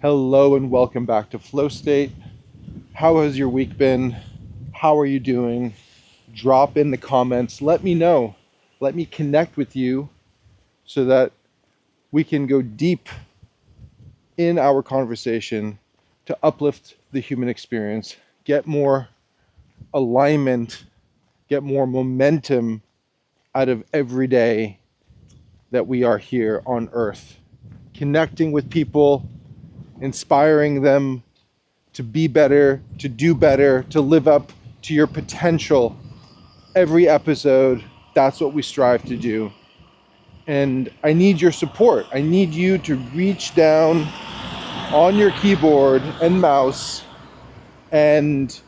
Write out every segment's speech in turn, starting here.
Hello and welcome back to FlowState. How has your week been? How are you doing? Drop in the comments. Let me know. Let me connect with you so that we can go deep in our conversation to uplift the human experience, get more alignment, get more momentum out of every day that we are here on Earth. Connecting with people, inspiring them to be better, to do better, to live up to your potential. Every episode, that's what we strive to do. And I need your support. I need you to reach down on your keyboard and mouse and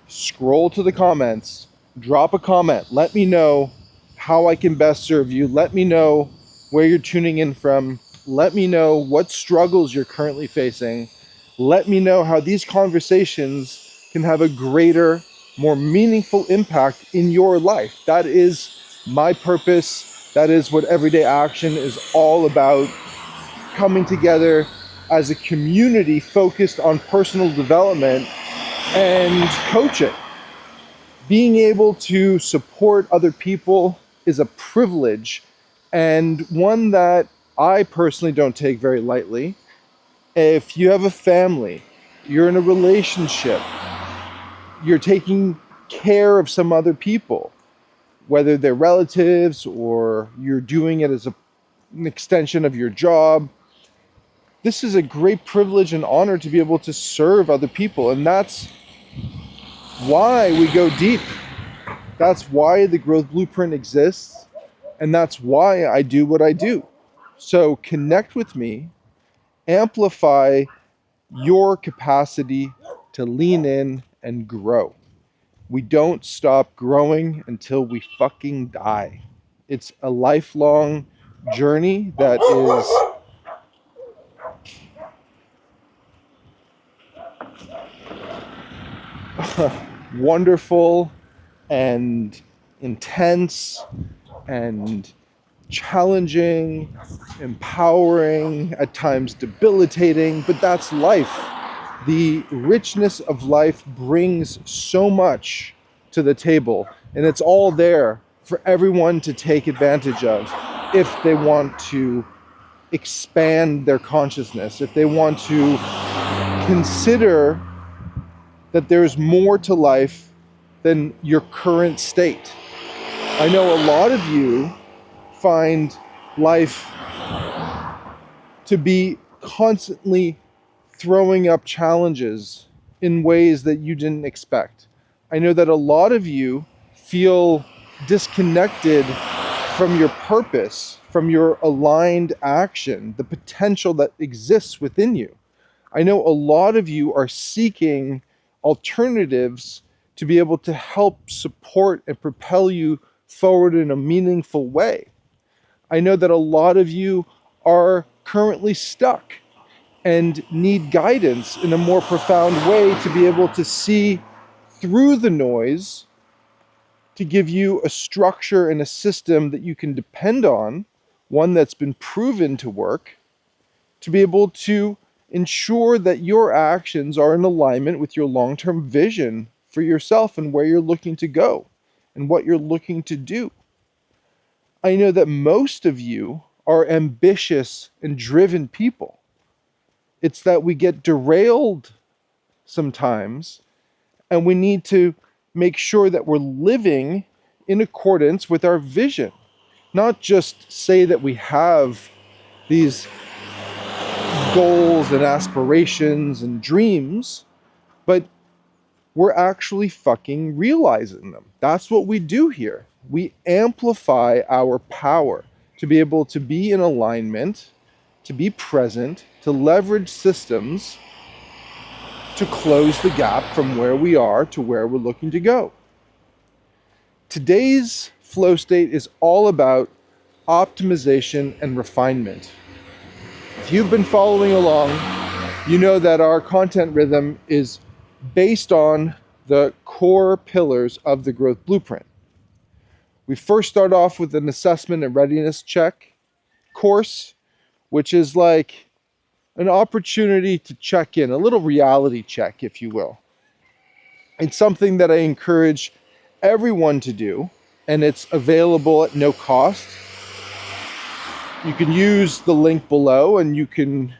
scroll to the comments, drop a comment. Let me know how I can best serve you. Let me know where you're tuning in from. Let me know what struggles you're currently facing. Let me know how these conversations can have a greater, more meaningful impact in your life. That is my purpose. That is what Everyday Action is all about. Coming together as a community focused on personal development and coaching. Being able to support other people is a privilege, and one that I personally don't take very lightly. If you have a family, you're in a relationship, you're taking care of some other people, whether they're relatives or you're doing it as an extension of your job, this is a great privilege and honor to be able to serve other people. And that's why we go deep. That's why the Growth Blueprint exists. And that's why I do what I do. So connect with me, amplify your capacity to lean in and grow. We don't stop growing until we fucking die. It's a lifelong journey that is wonderful and intense and challenging, empowering, at times debilitating, but that's life. The richness of life brings so much to the table, and it's all there for everyone to take advantage of if they want to expand their consciousness, if they want to consider that there's more to life than your current state. I know a lot of you find life to be constantly throwing up challenges in ways that you didn't expect. I know that a lot of you feel disconnected from your purpose, from your aligned action, the potential that exists within you. I know a lot of you are seeking alternatives to be able to help support and propel you forward in a meaningful way. I know that a lot of you are currently stuck and need guidance in a more profound way to be able to see through the noise, to give you a structure and a system that you can depend on, one that's been proven to work, to be able to ensure that your actions are in alignment with your long-term vision for yourself and where you're looking to go and what you're looking to do. I know that most of you are ambitious and driven people. It's that we get derailed sometimes, and we need to make sure that we're living in accordance with our vision. Not just say that we have these goals and aspirations and dreams, but we're actually fucking realizing them. That's what we do here. We amplify our power to be able to be in alignment, to be present, to leverage systems to close the gap from where we are to where we're looking to go. Today's flow state is all about optimization and refinement. If you've been following along, you know that our content rhythm is based on the core pillars of the Growth Blueprint. We first start off with an assessment and readiness check course, which is like an opportunity to check in, a little reality check, if you will. It's something that I encourage everyone to do, and it's available at no cost. You can use the link below and you can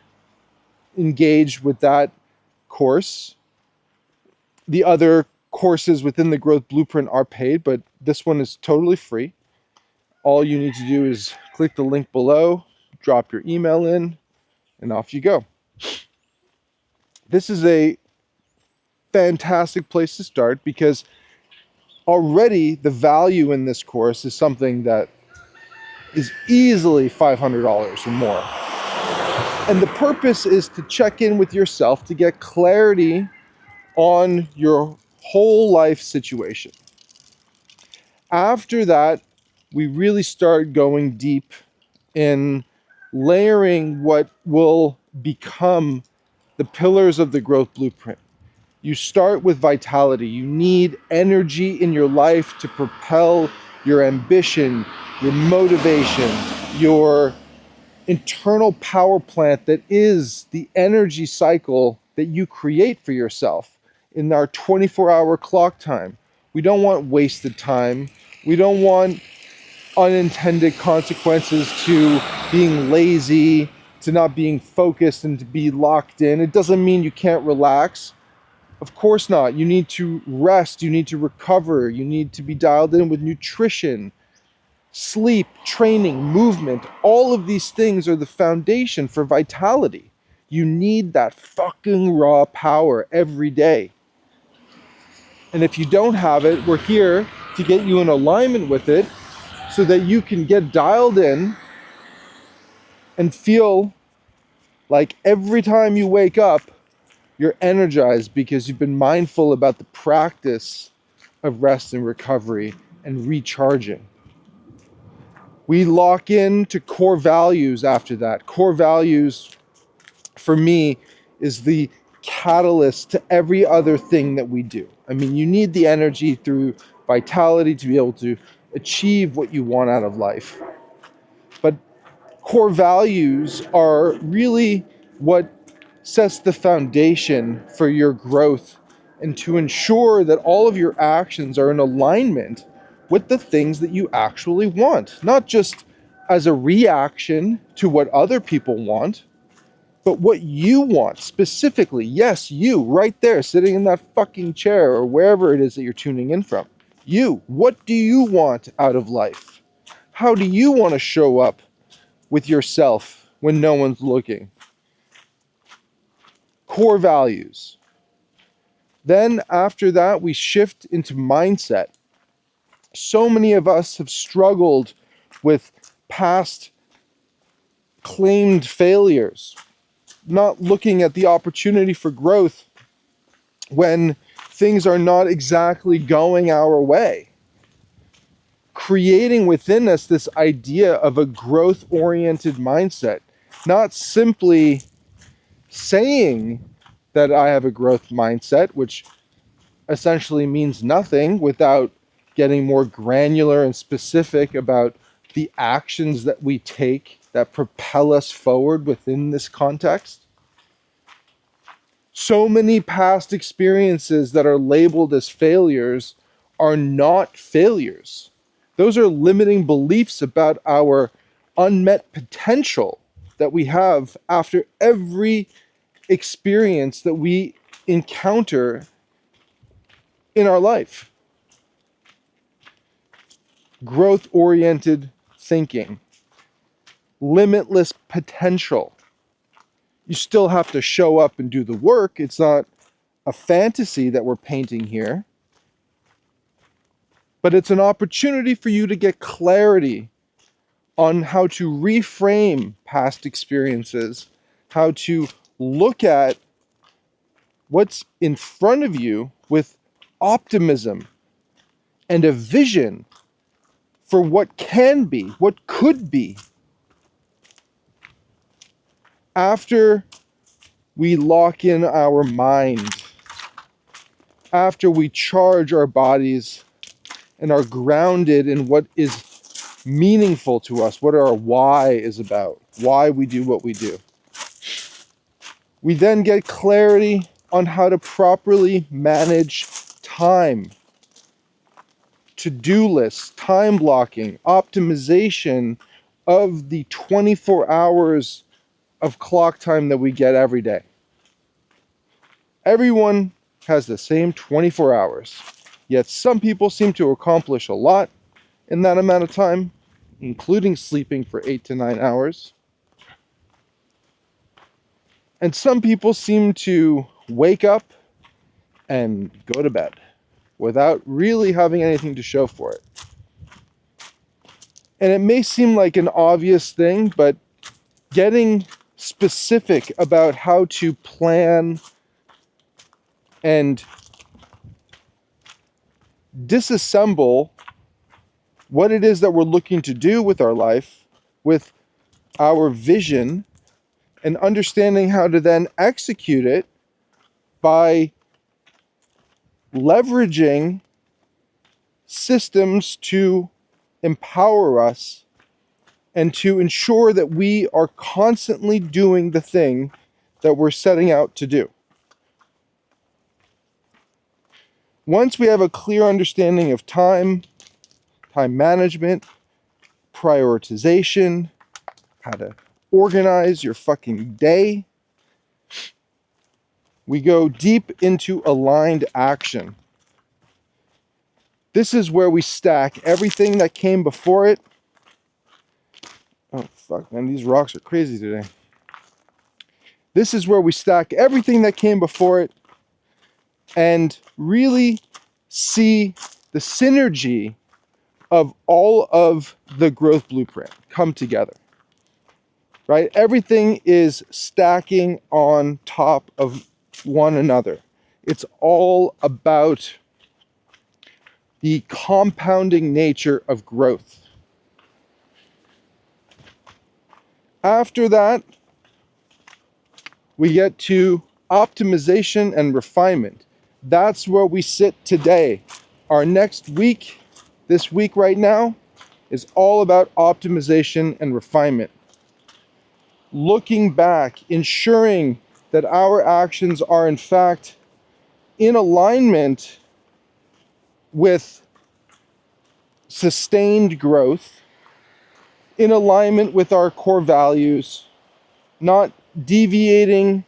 engage with that course. The other courses within the Growth Blueprint are paid, but this one is totally free. All you need to do is click the link below, drop your email in, and off you go. This is a fantastic place to start because already the value in this course is something that is easily $500 or more. And the purpose is to check in with yourself to get clarity on your whole life situation. After that, we really start going deep in layering what will become the pillars of the growth blueprint. You start with vitality. You need energy in your life to propel your ambition, your motivation, your internal power plant that is the energy cycle that you create for yourself in our 24-hour clock time. We don't want wasted time. We don't want unintended consequences to being lazy, to not being focused and to be locked in. It doesn't mean you can't relax. Of course not. You need to rest. You need to recover. You need to be dialed in with nutrition, sleep, training, movement. All of these things are the foundation for vitality. You need that fucking raw power every day. And if you don't have it, we're here to get you in alignment with it so that you can get dialed in and feel like every time you wake up, you're energized because you've been mindful about the practice of rest and recovery and recharging. We lock into core values after that. Core values, for me, is the catalyst to every other thing that we do. I mean, you need the energy through vitality to be able to achieve what you want out of life. But core values are really what sets the foundation for your growth and to ensure that all of your actions are in alignment with the things that you actually want, not just as a reaction to what other people want, but what you want specifically. Yes, you, right there, sitting in that fucking chair or wherever it is that you're tuning in from. You, what do you want out of life? How do you want to show up with yourself when no one's looking? Core values. Then after that, we shift into mindset. So many of us have struggled with past claimed failures, not looking at the opportunity for growth when things are not exactly going our way. Creating within us this idea of a growth-oriented mindset, not simply saying that I have a growth mindset, which essentially means nothing without getting more granular and specific about the actions that we take that propel us forward within this context. So many past experiences that are labeled as failures are not failures. Those are limiting beliefs about our unmet potential that we have after every experience that we encounter in our life. Growth-oriented thinking, limitless potential. You still have to show up and do the work. It's not a fantasy that we're painting here, but it's an opportunity for you to get clarity on how to reframe past experiences, how to look at what's in front of you with optimism and a vision for what can be, what could be. After we lock in our mind, after we charge our bodies and are grounded in what is meaningful to us, what our why is about, why we do what we do, We then get clarity on how to properly manage time. To-do lists, time blocking, optimization of the 24 hours of clock time that we get every day. Everyone has the same 24 hours, yet some people seem to accomplish a lot in that amount of time, including sleeping for 8 to 9 hours. And some people seem to wake up and go to bed without really having anything to show for it. And it may seem like an obvious thing, but getting specific about how to plan and disassemble what it is that we're looking to do with our life, with our vision, and understanding how to then execute it by leveraging systems to empower us and to ensure that we are constantly doing the thing that we're setting out to do. Once we have a clear understanding of time management, prioritization, how to organize your fucking day, we go deep into aligned action. This is where we stack everything that came before it. Oh, fuck, man, these rocks are crazy today. This is where we stack everything that came before it and really see the synergy of all of the growth blueprint come together, right? Everything is stacking on top of one another. It's all about the compounding nature of growth. After that, we get to optimization and refinement. That's where we sit today. Our next week, this week right now, is all about optimization and refinement. Looking back, ensuring that our actions are in fact in alignment with sustained growth, in alignment with our core values, not deviating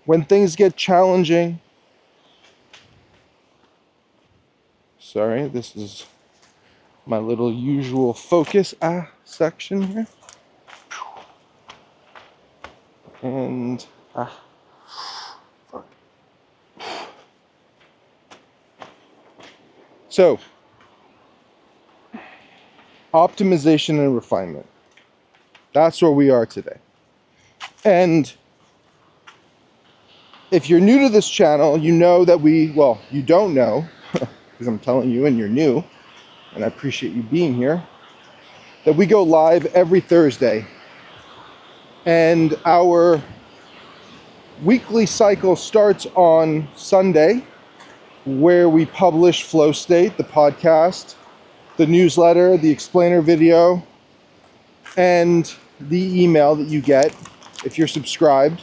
when things get challenging. Sorry, this is my little usual focus section here. And fuck. So, optimization and refinement. That's where we are today. And if you're new to this channel, you know that you don't know, because I'm telling you and you're new, and I appreciate you being here, that we go live every Thursday. And our weekly cycle starts on Sunday, where we publish FlowState, the podcast, the newsletter, the explainer video, and the email that you get if you're subscribed.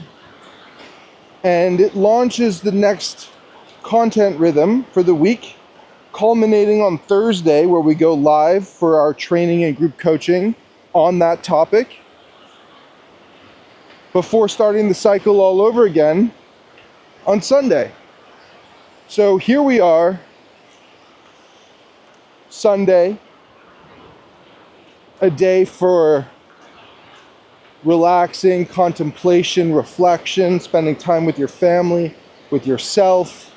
And it launches the next content rhythm for the week, culminating on Thursday, where we go live for our training and group coaching on that topic, before starting the cycle all over again on Sunday. So here we are, Sunday, a day for relaxing, contemplation, reflection, spending time with your family, with yourself,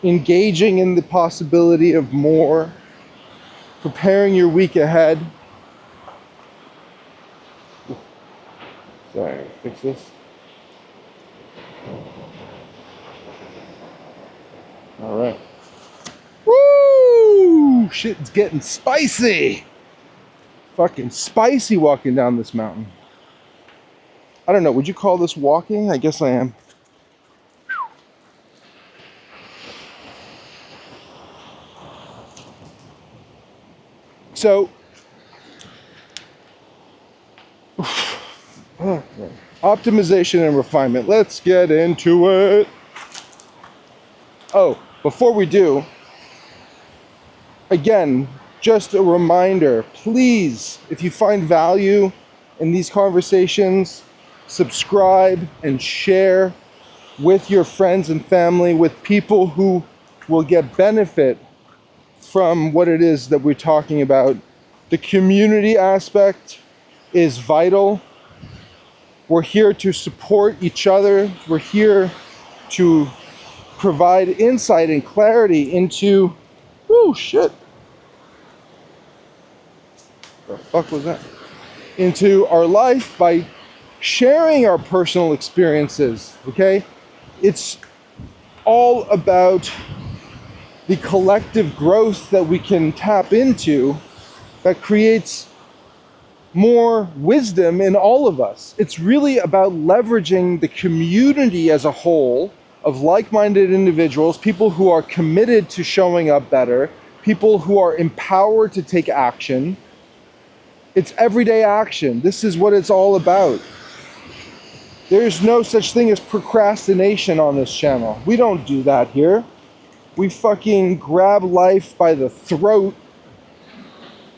engaging in the possibility of more, preparing your week ahead. Sorry, fix this. All right. Woo! Shit's getting spicy. Fucking spicy walking down this mountain. I don't know, would you call this walking? I guess I am. So, Optimization and refinement. Let's get into it. Oh, before we do, again, just a reminder, please, if you find value in these conversations, subscribe and share with your friends and family, with people who will get benefit from what it is that we're talking about. The community aspect is vital. We're here to support each other. We're here to provide insight and clarity into, oh shit. The fuck was that? Into our life by sharing our personal experiences, okay? It's all about the collective growth that we can tap into that creates more wisdom in all of us. It's really about leveraging the community as a whole of like-minded individuals, people who are committed to showing up better, people who are empowered to take action. It's everyday action. This is what it's all about. There's no such thing as procrastination on this channel. We don't do that here. We fucking grab life by the throat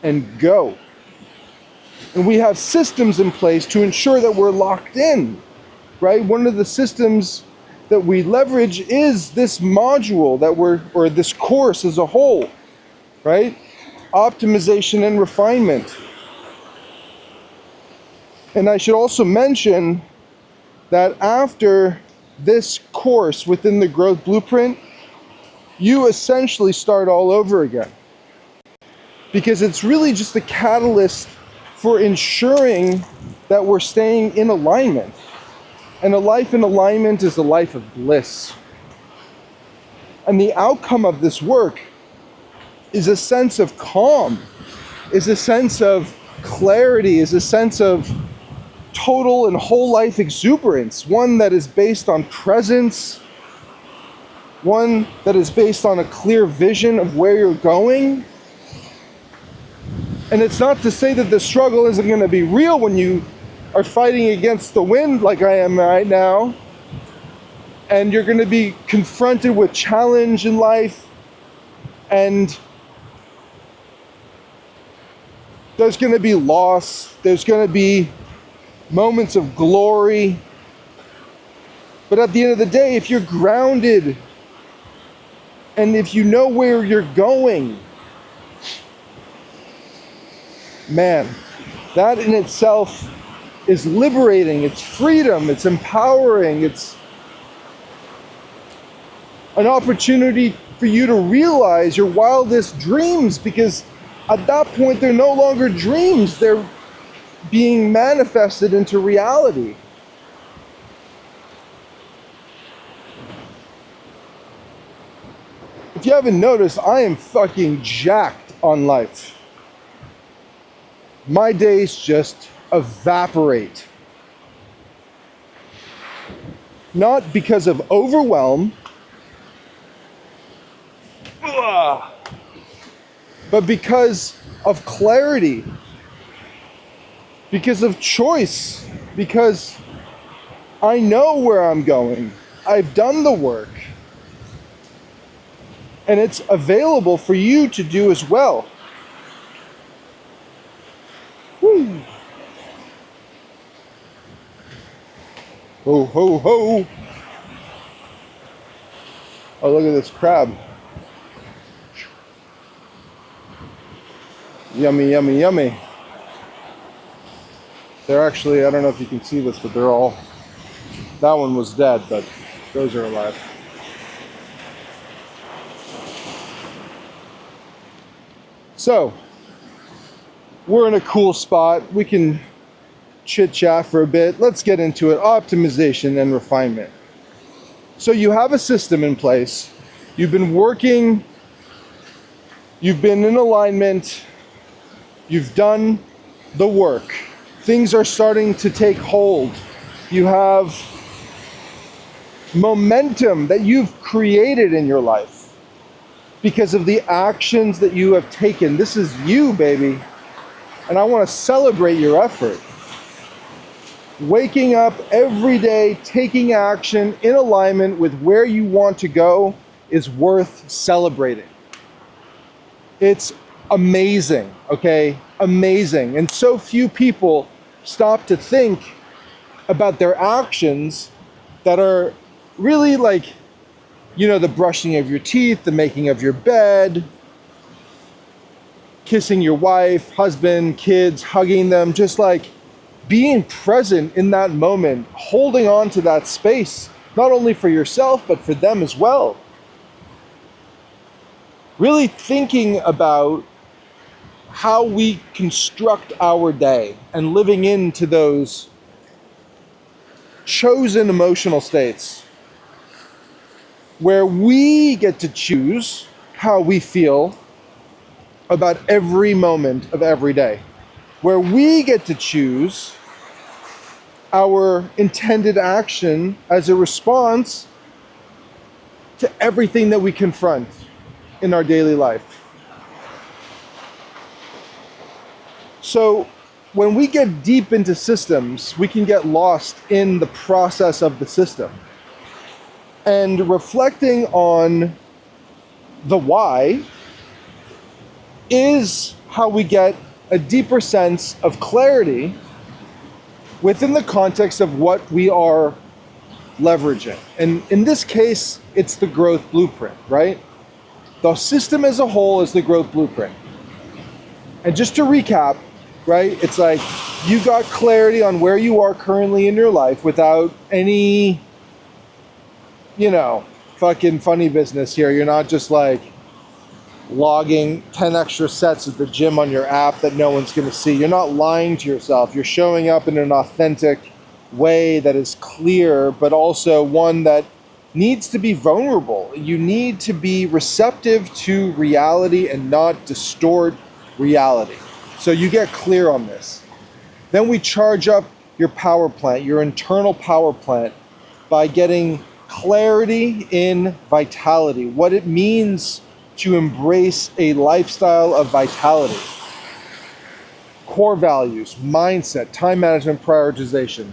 and go. And we have systems in place to ensure that we're locked in, right? One of the systems that we leverage is this module that or this course as a whole, right? Optimization and refinement. And I should also mention that after this course within the Growth Blueprint, you essentially start all over again. Because it's really just a catalyst for ensuring that we're staying in alignment. And a life in alignment is a life of bliss. And the outcome of this work is a sense of calm, is a sense of clarity, is a sense of total and whole life exuberance, one that is based on presence, one that is based on a clear vision of where you're going. And it's not to say that the struggle isn't going to be real when you are fighting against the wind like I am right now, and you're going to be confronted with challenge in life, and there's going to be loss, there's going to be moments of glory. But at the end of the day, if you're grounded and if you know where you're going, man, that in itself is liberating, it's freedom, it's empowering, it's an opportunity for you to realize your wildest dreams, because at that point they're no longer dreams, they're being manifested into reality. If you haven't noticed, I am fucking jacked on life. My days just evaporate. Not because of overwhelm, but because of clarity, because of choice, because I know where I'm going. I've done the work. And it's available for you to do as well. Woo. Ho, ho, ho. Oh, look at this crab. Yummy, yummy, yummy. They're actually, I don't know if you can see this, but they're all, that one was dead, but those are alive. So, we're in a cool spot. We can chit chat for a bit. Let's get into it. Optimization and refinement. So you have a system in place. You've been working. You've been in alignment. You've done the work. Things are starting to take hold. You have momentum that you've created in your life because of the actions that you have taken. This is you, baby. And I want to celebrate your effort. Waking up every day, taking action in alignment with where you want to go is worth celebrating. It's amazing, okay? Amazing. And so few people stop to think about their actions that are really like, you know, the brushing of your teeth, the making of your bed, kissing your wife, husband, kids, hugging them, just like being present in that moment, holding on to that space, not only for yourself, but for them as well. Really thinking about how we construct our day and living into those chosen emotional states where we get to choose how we feel about every moment of every day, where we get to choose our intended action as a response to everything that we confront in our daily life. So when we get deep into systems, we can get lost in the process of the system. And reflecting on the why is how we get a deeper sense of clarity within the context of what we are leveraging. And in this case, it's the growth blueprint, right? The system as a whole is the growth blueprint. And just to recap, right, it's like you got clarity on where you are currently in your life without any, you know, fucking funny business here. You're not just like logging 10 extra sets at the gym on your app that no one's going to see. You're not lying to yourself. You're showing up in an authentic way that is clear, but also one that needs to be vulnerable. You need to be receptive to reality and not distort reality. So you get clear on this. Then we charge up your power plant, your internal power plant, by getting clarity in vitality, what it means to embrace a lifestyle of vitality. Core values, mindset, time management, prioritization,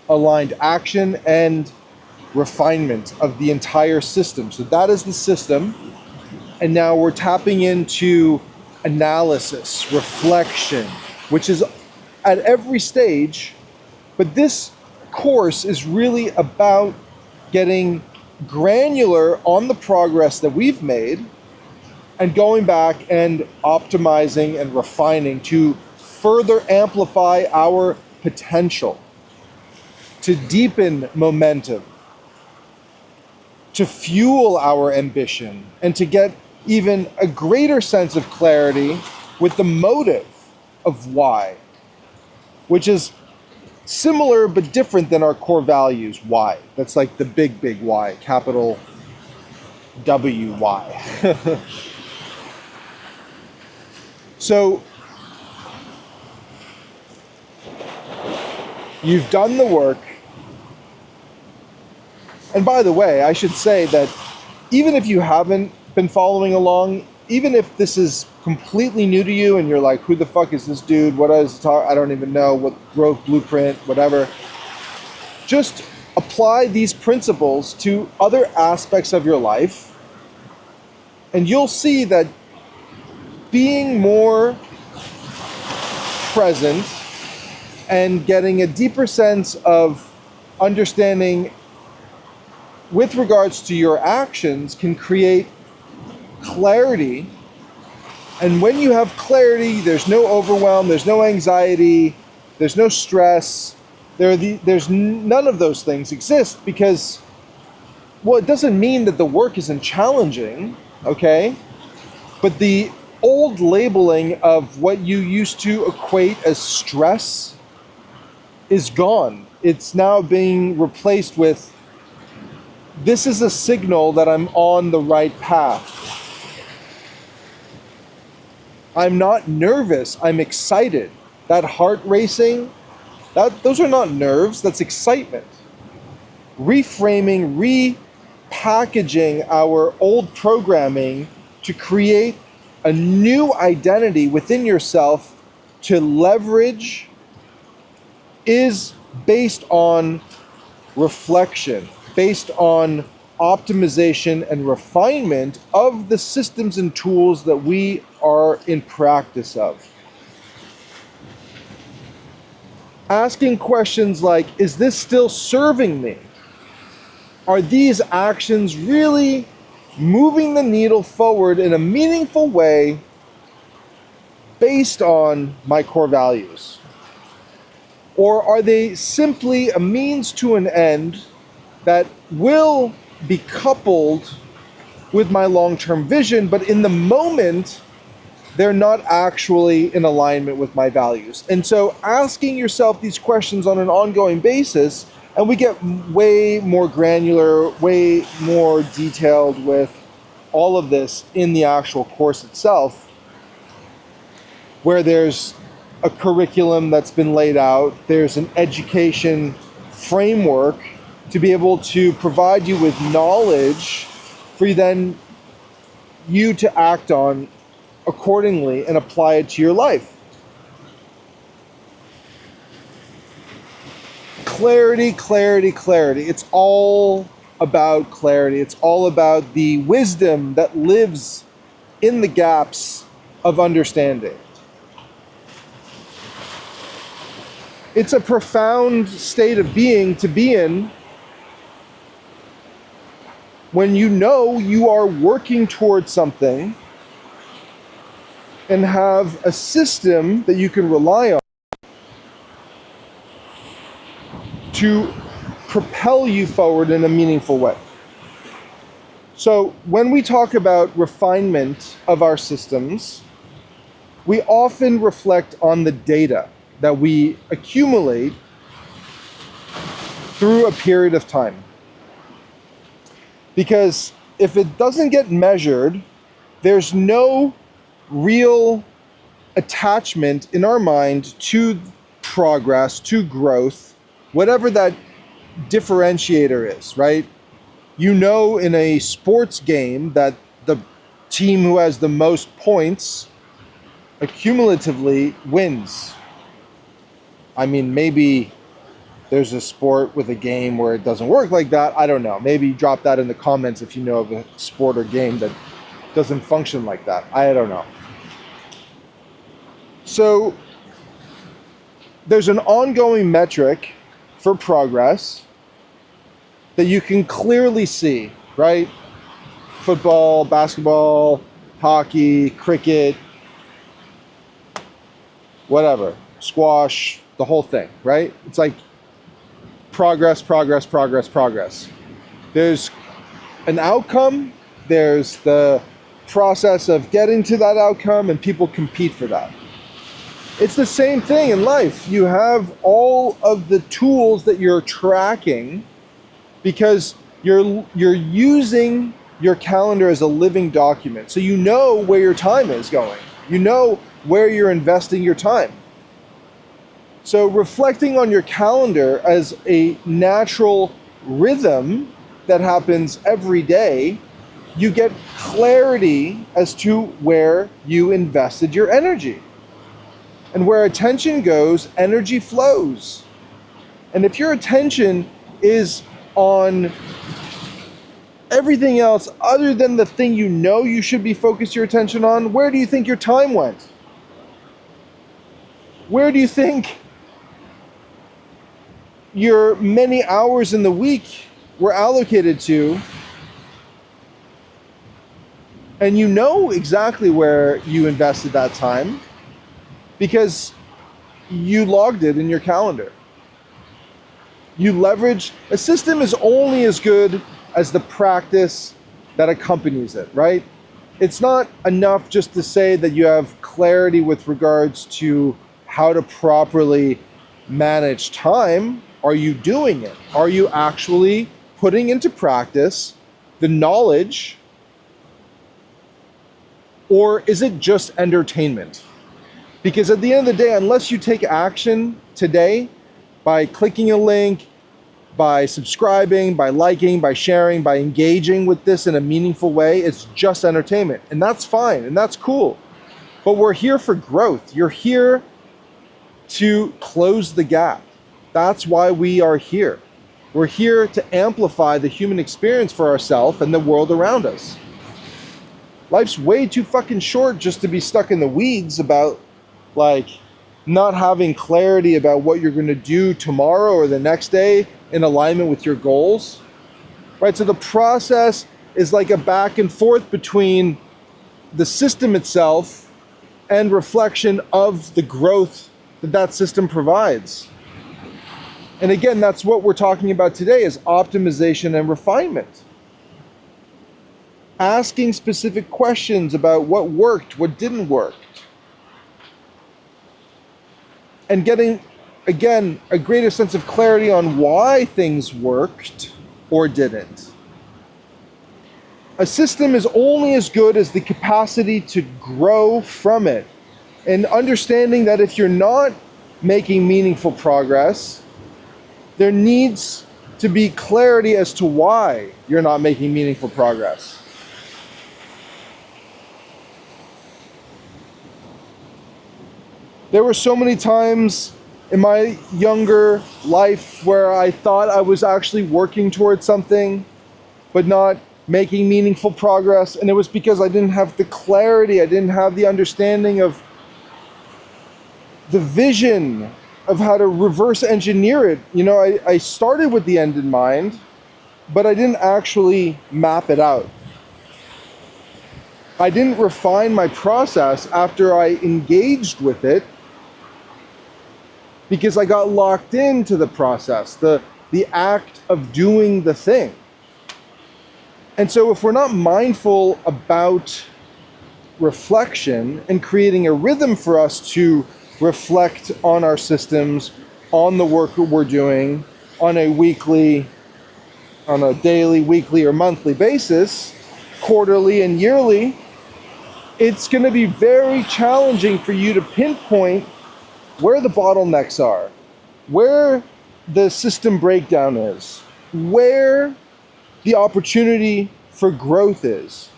aligned action, and refinement of the entire system. So that is the system. And now we're tapping into analysis, reflection, which is at every stage. But this course is really about getting granular on the progress that we've made and going back and optimizing and refining to further amplify our potential, to deepen momentum, to fuel our ambition, and to get even a greater sense of clarity with the motive of why, which is similar but different than our core values. Why? That's like the big why, capital W-Y. So you've done the work. And by the way, I should say that even if you haven't been following along, even if this is completely new to you and you're like, who the fuck is this dude? What is talk? I don't even know what growth blueprint, whatever. Just apply these principles to other aspects of your life, and you'll see that being more present and getting a deeper sense of understanding with regards to your actions can create clarity. And when you have clarity, there's no overwhelm, there's no anxiety, there's no stress, there's none of those things exist, because, well, it doesn't mean that the work isn't challenging, okay? But the old labeling of what you used to equate as stress is gone. It's now being replaced with, this is a signal that I'm on the right path. I'm not nervous, I'm excited. That heart racing, those are not nerves, that's excitement. Reframing, repackaging our old programming to create a new identity within yourself to leverage is based on reflection, based on optimization and refinement of the systems and tools that we are in practice of. Asking questions like, is this still serving me? Are these actions really moving the needle forward in a meaningful way based on my core values? Or are they simply a means to an end that will be coupled with my long-term vision, but in the moment, they're not actually in alignment with my values? And so asking yourself these questions on an ongoing basis, and we get way more granular, way more detailed with all of this in the actual course itself, where there's a curriculum that's been laid out, there's an education framework to be able to provide you with knowledge for you to act on accordingly and apply it to your life. Clarity, clarity, clarity. It's all about clarity. It's all about the wisdom that lives in the gaps of understanding. It's a profound state of being to be in when you know you are working towards something and have a system that you can rely on to propel you forward in a meaningful way. So when we talk about refinement of our systems, we often reflect on the data that we accumulate through a period of time. Because if it doesn't get measured, there's no real attachment in our mind to progress, to growth, whatever that differentiator is, right? You know, in a sports game that the team who has the most points accumulatively wins. I mean, maybe there's a sport with a game where it doesn't work like that. I don't know. Maybe drop that in the comments if you know of a sport or game that doesn't function like that. I don't know. So there's an ongoing metric for progress that you can clearly see, right? Football, basketball, hockey, cricket, whatever, squash, the whole thing, right? It's like progress, progress, progress, progress. There's an outcome, there's the process of getting to that outcome, and people compete for that. It's the same thing in life. You have all of the tools that you're tracking because you're using your calendar as a living document. So you know where your time is going. You know where you're investing your time. So reflecting on your calendar as a natural rhythm that happens every day, you get clarity as to where you invested your energy. And where attention goes, energy flows. And if your attention is on everything else other than the thing you know you should be focused your attention on, where do you think your time went? Where do you think your many hours in the week were allocated to? And you know exactly where you invested that time because you logged it in your calendar. You leverage, a system is only as good as the practice that accompanies it, right? It's not enough just to say that you have clarity with regards to how to properly manage time. Are you doing it? Are you actually putting into practice the knowledge? Or is it just entertainment? Because at the end of the day, unless you take action today by clicking a link, by subscribing, by liking, by sharing, by engaging with this in a meaningful way, it's just entertainment. And that's fine, and that's cool. But we're here for growth. You're here to close the gap. That's why we are here. We're here to amplify the human experience for ourselves and the world around us. Life's way too fucking short just to be stuck in the weeds about, like, not having clarity about what you're going to do tomorrow or the next day in alignment with your goals. Right? So the process is like a back and forth between the system itself and reflection of the growth that that system provides. And again, that's what we're talking about today, is optimization and refinement. Asking specific questions about what worked, what didn't work. And getting, again, a greater sense of clarity on why things worked or didn't. A system is only as good as the capacity to grow from it. And understanding that if you're not making meaningful progress, there needs to be clarity as to why you're not making meaningful progress. There were so many times in my younger life where I thought I was actually working towards something, but not making meaningful progress. And it was because I didn't have the clarity, I didn't have the understanding of the vision of how to reverse engineer it. You know, I started with the end in mind, but I didn't actually map it out. I didn't refine my process after I engaged with it, because I got locked into the process, the act of doing the thing. And so if we're not mindful about reflection and creating a rhythm for us to reflect on our systems, on the work that we're doing, on a daily, weekly, or monthly basis, quarterly and yearly, it's going to be very challenging for you to pinpoint where the bottlenecks are, where the system breakdown is, where the opportunity for growth is.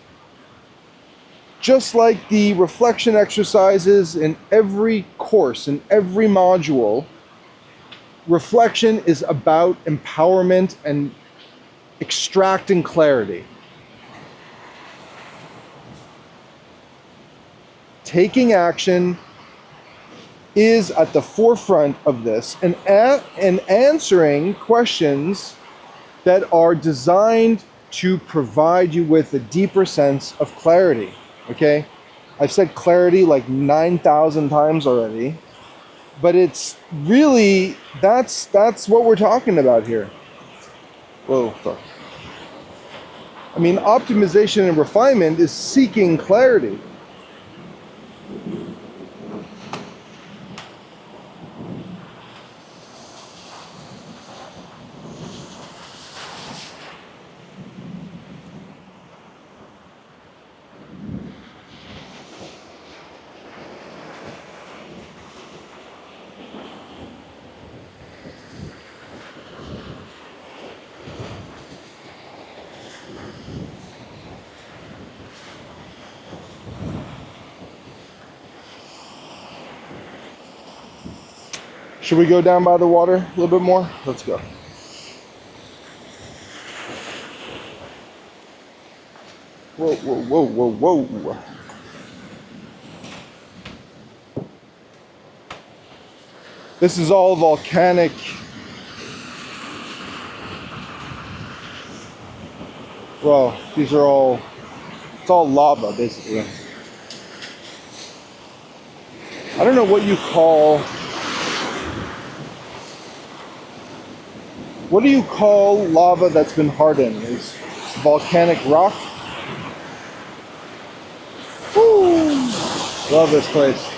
Just like the reflection exercises in every course, in every module, reflection is about empowerment and extracting clarity. Taking action is at the forefront of this, and answering questions that are designed to provide you with a deeper sense of clarity. Okay? I've said clarity like 9,000 times already, but it's really, that's what we're talking about here. Whoa, fuck. I mean, optimization and refinement is seeking clarity. Should we go down by the water a little bit more? Let's go. Whoa, whoa, whoa, whoa, whoa. This is all volcanic. Well, these are all, it's all lava basically. I don't know what you call, what do you call lava that's been hardened? Is volcanic rock? Woo! Love this place.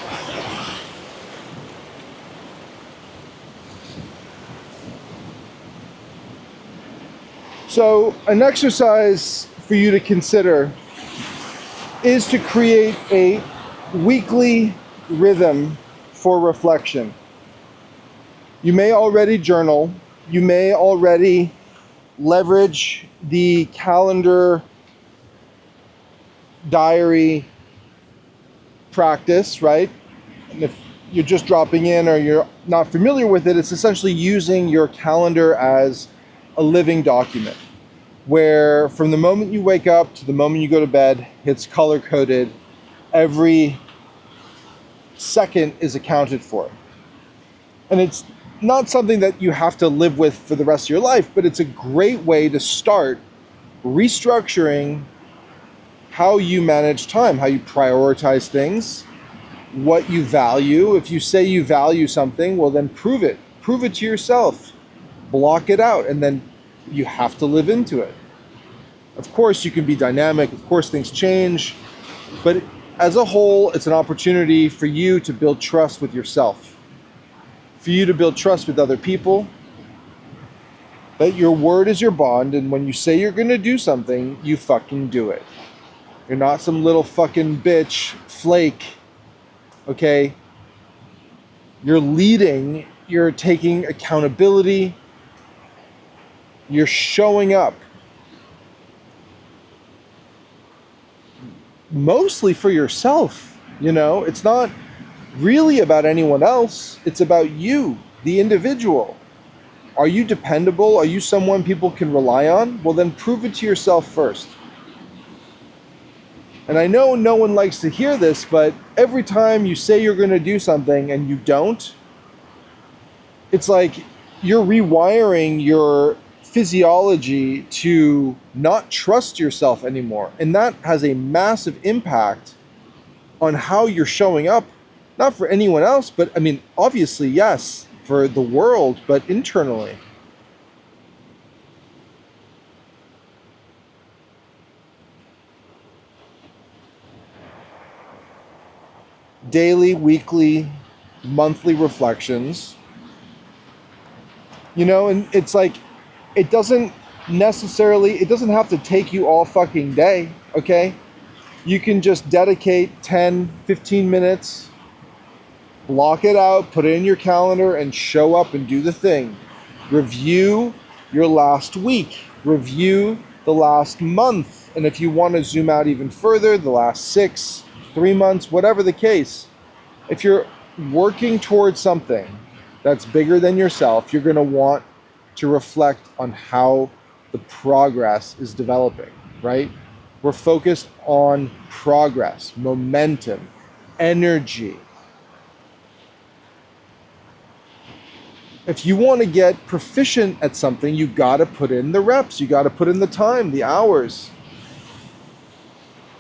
So an exercise for you to consider is to create a weekly rhythm for reflection. You may already journal. You may already leverage the calendar diary practice, right? And you're just dropping in or you're not familiar with it, it's essentially using your calendar as a living document where from the moment you wake up to the moment you go to bed, it's color coded. Every second is accounted for. And it's not something that you have to live with for the rest of your life, but it's a great way to start restructuring how you manage time, how you prioritize things, what you value. If you say you value something, well then prove it. Prove it to yourself. Block it out, and then you have to live into it. Of course, you can be dynamic. Of course, things change. But as a whole, it's an opportunity for you to build trust with yourself, for you to build trust with other people, that your word is your bond, and when you say you're going to do something, you fucking do it. You're not some little fucking bitch flake, okay? You're leading, you're taking accountability, you're showing up. Mostly for yourself, you know? It's not really about anyone else. It's about you, the individual. Are you dependable? Are you someone people can rely on? Well, then prove it to yourself first. And I know no one likes to hear this, but every time you say you're going to do something and you don't, it's like you're rewiring your physiology to not trust yourself anymore. And that has a massive impact on how you're showing up, not for anyone else, but I mean, obviously, yes, for the world, but internally. Daily, weekly, monthly reflections. You know, and it's like, it doesn't have to take you all fucking day, okay? You can just dedicate 10, 15 minutes, block it out, put it in your calendar, and show up and do the thing. Review your last week. Review the last month. And if you want to zoom out even further, the last 6, 3 months, whatever the case. If you're working towards something that's bigger than yourself, you're going to want to reflect on how the progress is developing, right? We're focused on progress, momentum, energy. If you want to get proficient at something, you got to put in the reps, you got to put in the time, the hours.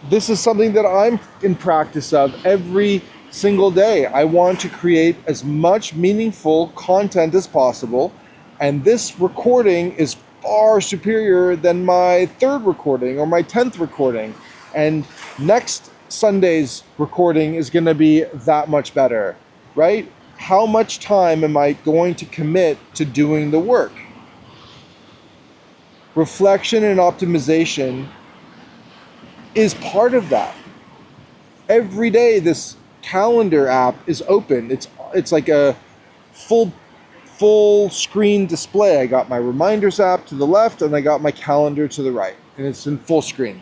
This is something that I'm in practice of every single day. I want to create as much meaningful content as possible, and this recording is far superior than my 3rd recording or my 10th recording, and next Sunday's recording is going to be that much better, right? How much time am I going to commit to doing the work? Reflection and optimization is part of that. Every day this calendar app is open. It's like a full screen display. I got my reminders app to the left and I got my calendar to the right, and it's in full screen.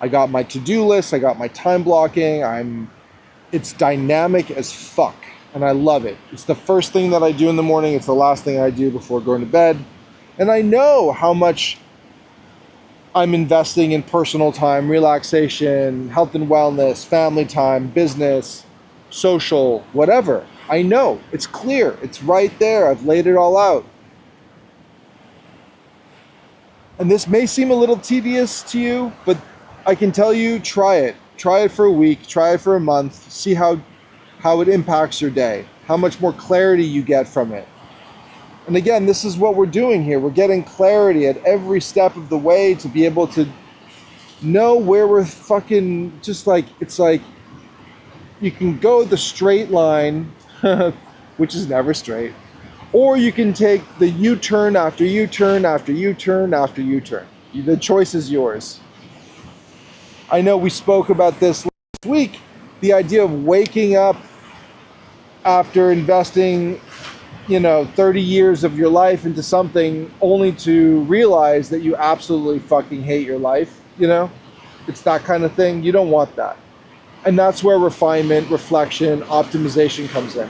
I got my to-do list, I got my time blocking. It's dynamic as fuck, and I love it. It's the first thing that I do in the morning. It's the last thing I do before going to bed. And I know how much I'm investing in personal time, relaxation, health and wellness, family time, business, social, whatever. I know. It's clear. It's right there. I've laid it all out. And this may seem a little tedious to you, but I can tell you, try it. Try it for a week. Try it for a month. See how it impacts your day. How much more clarity you get from it. And again, this is what we're doing here. We're getting clarity at every step of the way to be able to know where we're fucking, just like, it's like you can go the straight line, which is never straight, or you can take the U-turn after U-turn after U-turn after U-turn. The choice is yours. I know we spoke about this last week, the idea of waking up after investing 30 years of your life into something only to realize that you absolutely fucking hate your life, It's that kind of thing. You don't want that. And that's where refinement, reflection, optimization comes in.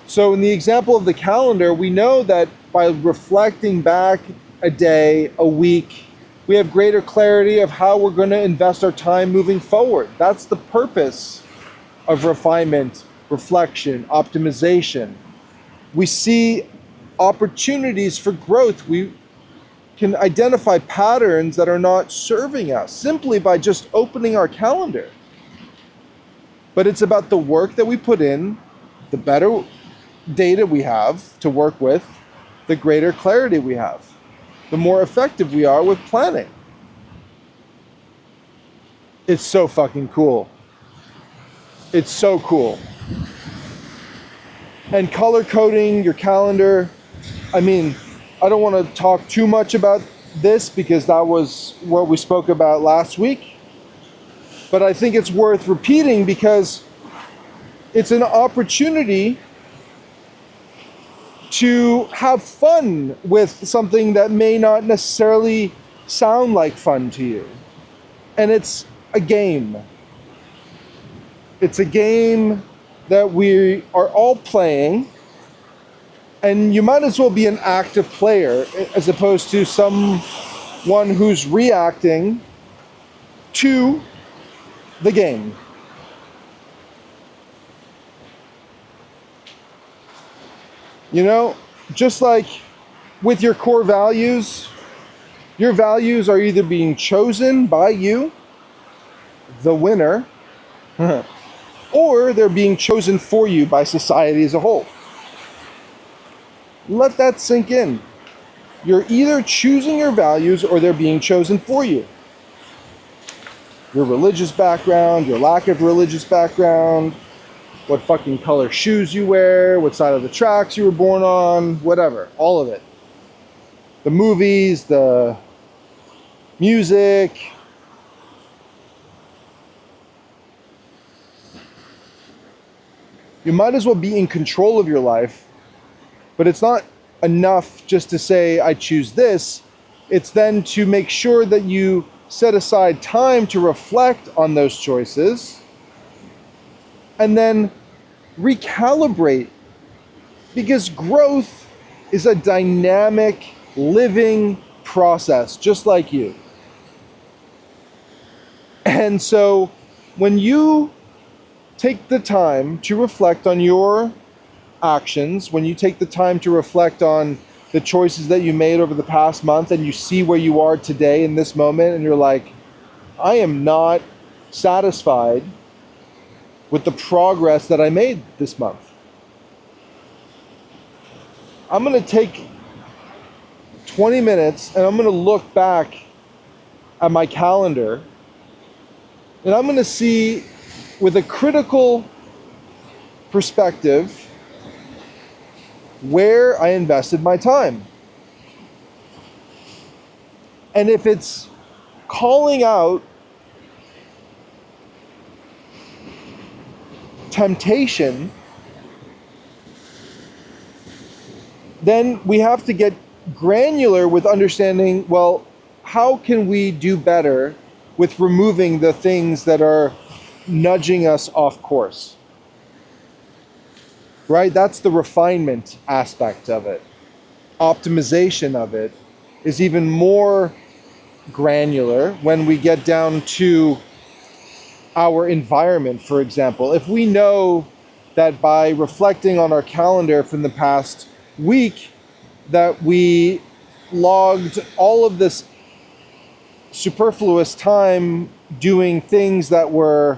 So in the example of the calendar, we know that by reflecting back a day, a week, we have greater clarity of how we're going to invest our time moving forward. That's the purpose of refinement, reflection, optimization. We see opportunities for growth. We can identify patterns that are not serving us simply by just opening our calendar. But it's about the work that we put in, the better data we have to work with, the greater clarity we have, the more effective we are with planning. It's so fucking cool. It's so cool. And color coding your calendar, I mean, I don't want to talk too much about this because that was what we spoke about last week. But I think it's worth repeating because it's an opportunity to have fun with something that may not necessarily sound like fun to you. And it's a game. It's a game that we are all playing, and you might as well be an active player as opposed to someone who's reacting to the game. You know, just like with your core values, your values are either being chosen by you, the winner, or they're being chosen for you by society as a whole. Let that sink in. You're either choosing your values or they're being chosen for you. Your religious background, your lack of religious background, what fucking color shoes you wear, what side of the tracks you were born on, whatever, all of it. The movies, the music. You might as well be in control of your life, but it's not enough just to say, I choose this. It's then to make sure that you set aside time to reflect on those choices and then recalibrate, because growth is a dynamic, living process, just like you. And so when you take the time to reflect on your actions, when you take the time to reflect on the choices that you made over the past month and you see where you are today in this moment and you're like, I am not satisfied with the progress that I made this month. I'm going to take 20 minutes and I'm going to look back at my calendar and I'm going to see with a critical perspective where I invested my time. And if it's calling out temptation, then we have to get granular with understanding, well, how can we do better with removing the things that are nudging us off course? Right? That's the refinement aspect of it. Optimization of it is even more granular when we get down to our environment, for example. If we know that by reflecting on our calendar from the past week that we logged all of this superfluous time doing things that were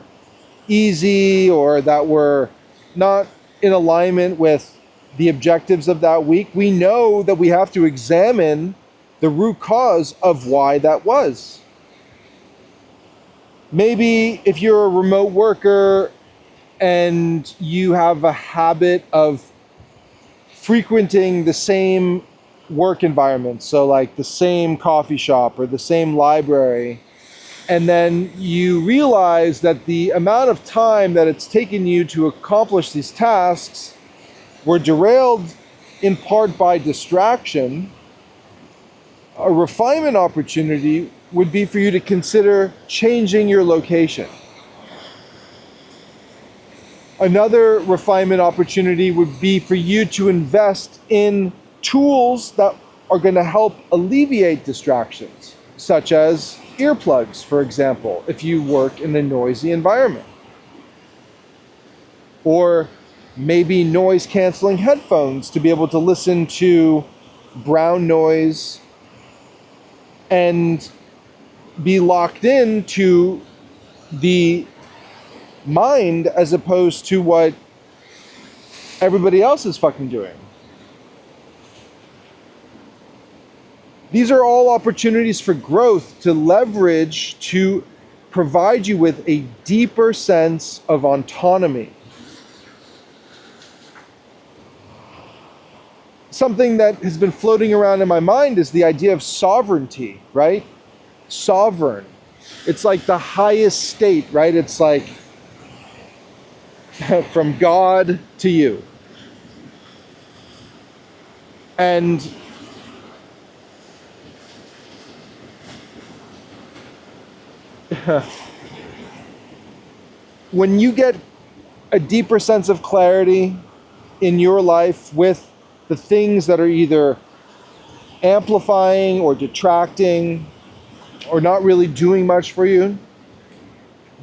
easy or that were not in alignment with the objectives of that week, we know that we have to examine the root cause of why that was. Maybe if you're a remote worker and you have a habit of frequenting the same work environment, so like the same coffee shop or the same library, and then you realize that the amount of time that it's taken you to accomplish these tasks were derailed in part by distraction, a refinement opportunity would be for you to consider changing your location. Another refinement opportunity would be for you to invest in tools that are going to help alleviate distractions, such as earplugs, for example, if you work in a noisy environment. Or maybe noise canceling headphones to be able to listen to brown noise and be locked in to the mind as opposed to what everybody else is fucking doing. These are all opportunities for growth to leverage to provide you with a deeper sense of autonomy. Something that has been floating around in my mind is the idea of sovereignty, right? Sovereign. It's like the highest state, right? It's like from God to you. And when you get a deeper sense of clarity in your life with the things that are either amplifying or detracting or not really doing much for you,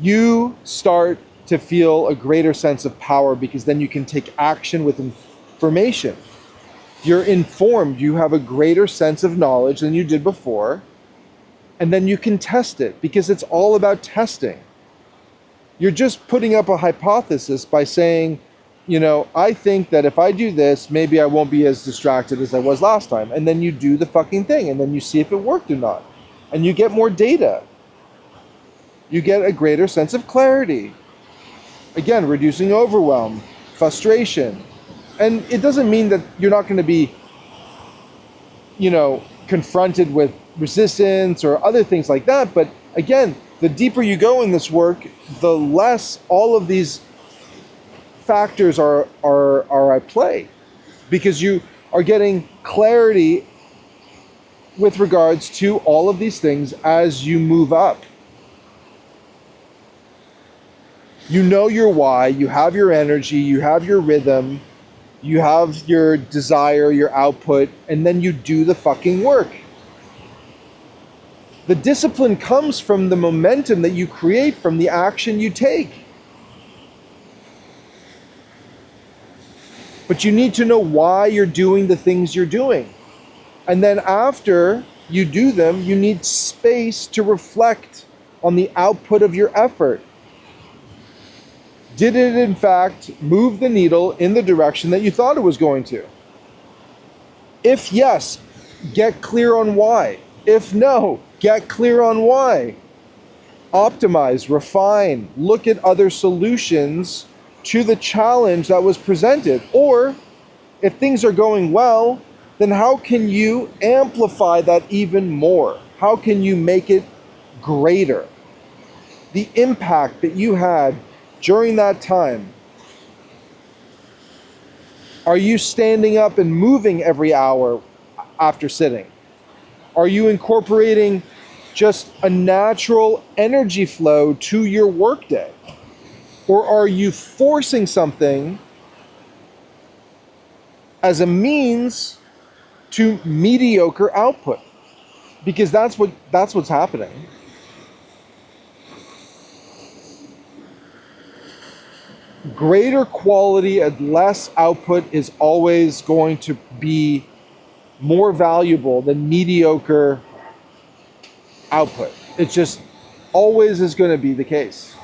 you start to feel a greater sense of power, because then you can take action with information. You're informed, you have a greater sense of knowledge than you did before, and then you can test it, because it's all about testing. You're just putting up a hypothesis by saying, you know, I think that if I do this, maybe I won't be as distracted as I was last time. And then you do the fucking thing, and then you see if it worked or not. And you get more data. You get a greater sense of clarity. Again, reducing overwhelm, frustration. And it doesn't mean that you're not going to be, you know, confronted with resistance or other things like that. But again, the deeper you go in this work, the less all of these factors are at play, because you are getting clarity with regards to all of these things as you move up. You know your why, you have your energy, you have your rhythm, you have your desire, your output, and then you do the fucking work. The discipline comes from the momentum that you create from the action you take. But you need to know why you're doing the things you're doing. And then after you do them, you need space to reflect on the output of your effort. Did it in fact move the needle in the direction that you thought it was going to? If yes, get clear on why. If no, get clear on why. Optimize, refine, look at other solutions to the challenge that was presented. Or if things are going well, then how can you amplify that even more? How can you make it greater? The impact that you had during that time. Are you standing up and moving every hour after sitting? Are you incorporating just a natural energy flow to your workday? Or are you forcing something as a means to mediocre output? Because that's what's happening. Greater quality and less output is always going to be more valuable than mediocre output. It just always is going to be the case.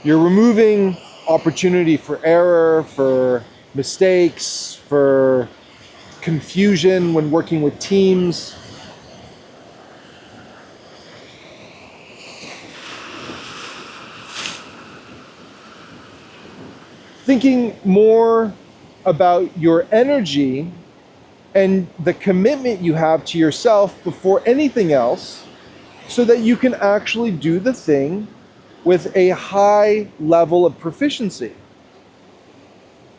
You're removing opportunity for error, for mistakes, for confusion when working with teams. Thinking more about your energy and the commitment you have to yourself before anything else, so that you can actually do the thing with a high level of proficiency.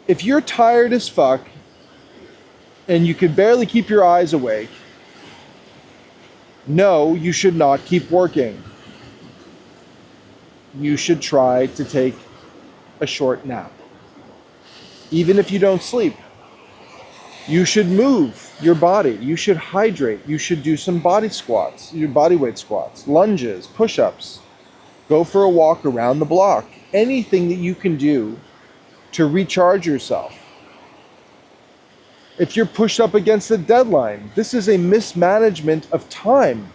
If you're tired as fuck and you can barely keep your eyes awake, no, you should not keep working. you should try to take a short nap. Even if you don't sleep, you should move your body. You should hydrate. You should do some body squats, your body weight squats, lunges, push-ups. Go for a walk around the block. Anything that you can do to recharge yourself. If you're pushed up against a deadline, this is a mismanagement of time.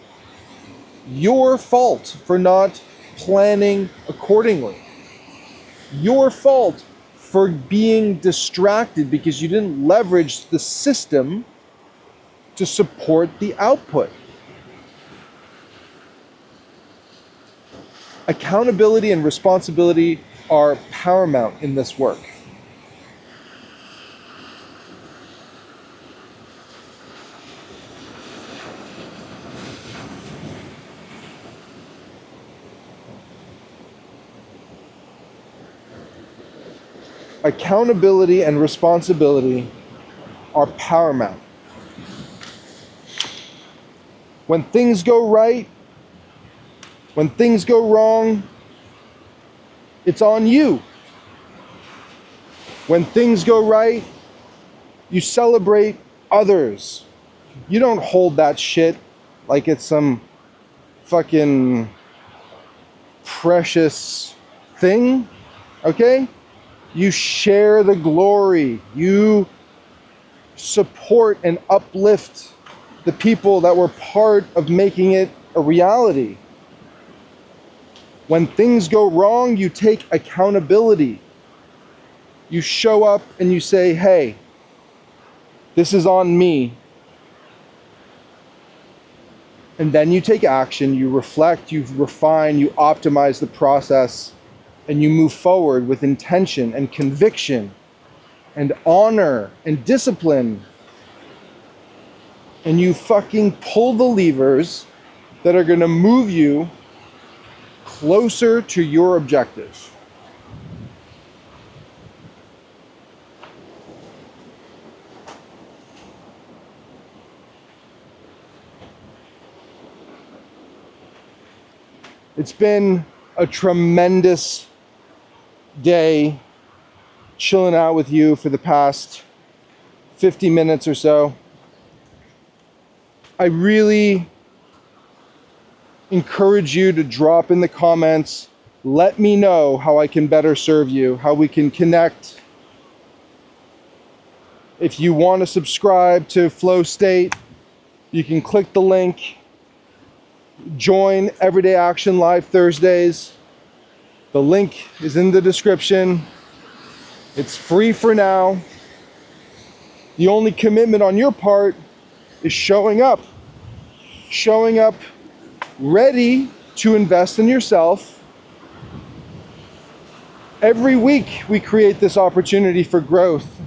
Your fault for not planning accordingly. Your fault for being distracted because you didn't leverage the system to support the output. Accountability and responsibility are paramount in this work. Accountability and responsibility are paramount. When things go right, when things go wrong, it's on you. When things go right, you celebrate others. You don't hold that shit like it's some fucking precious thing, okay? You share the glory. You support and uplift the people that were part of making it a reality. When things go wrong, you take accountability. You show up and you say, hey, this is on me. And then you take action, you reflect, you refine, you optimize the process, and you move forward with intention and conviction and honor and discipline. And you fucking pull the levers that are gonna move you closer to your objective. It's been a tremendous day chilling out with you for the past 50 minutes or so. I really encourage you to drop in the comments. Let me know how I can better serve you, how we can connect. If you want to subscribe to FlowState, you can click the link. Join Everyday Action Live Thursdays. The link is in the description. It's free for now. The only commitment on your part is showing up. Showing up ready to invest in yourself. Every week we create this opportunity for growth.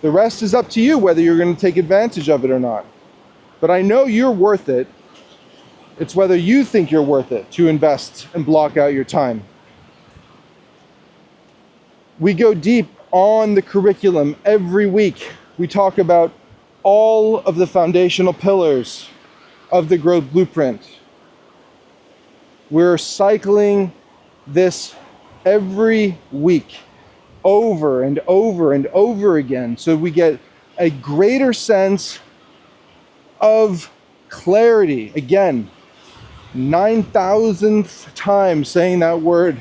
The rest is up to you whether you're going to take advantage of it or not. But I know you're worth it. It's whether you think you're worth it to invest and block out your time. We go deep on the curriculum every week. We talk about all of the foundational pillars of the growth blueprint. We're cycling this every week over and over and over again so we get a greater sense of clarity. Again, 9,000th time saying that word,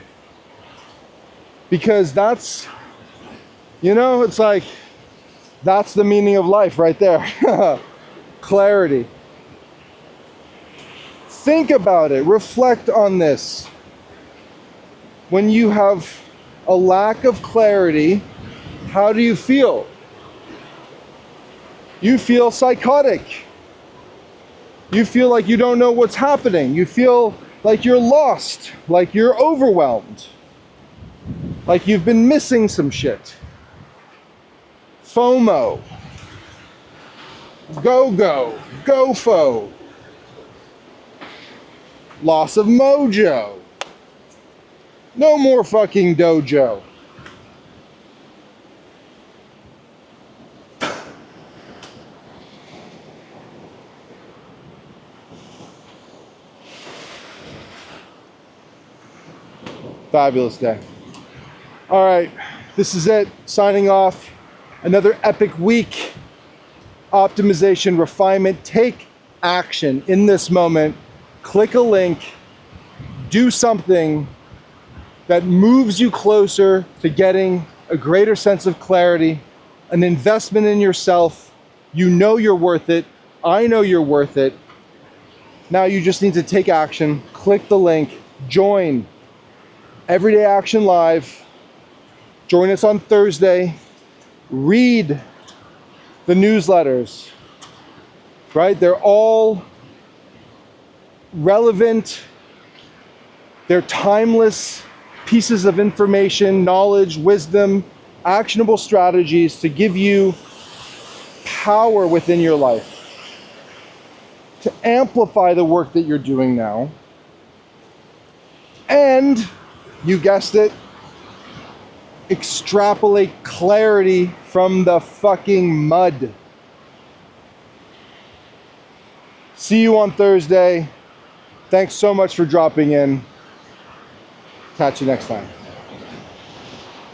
because that's, it's like, that's the meaning of life right there. Clarity. Think about it. Reflect on this. When you have a lack of clarity, how do you feel? You feel psychotic. You feel like you don't know what's happening. You feel like you're lost, like you're overwhelmed, like you've been missing some shit. FOMO. GOFO. Loss of mojo. No more fucking dojo. Fabulous day. All right, this is it. Signing off. Another epic week. Optimization, refinement. Take action in this moment. Click a link. Do something that moves you closer to getting a greater sense of clarity, an investment in yourself. You know you're worth it. I know you're worth it. Now you just need to take action. Click the link. Join Everyday Action Live. Join us on Thursday. Read the newsletters, right? They're all relevant. They're timeless pieces of information, knowledge, wisdom, actionable strategies to give you power within your life, to amplify the work that you're doing now. And, you guessed it, extrapolate clarity from the fucking mud. See you on Thursday. Thanks so much for dropping in. Catch you next time.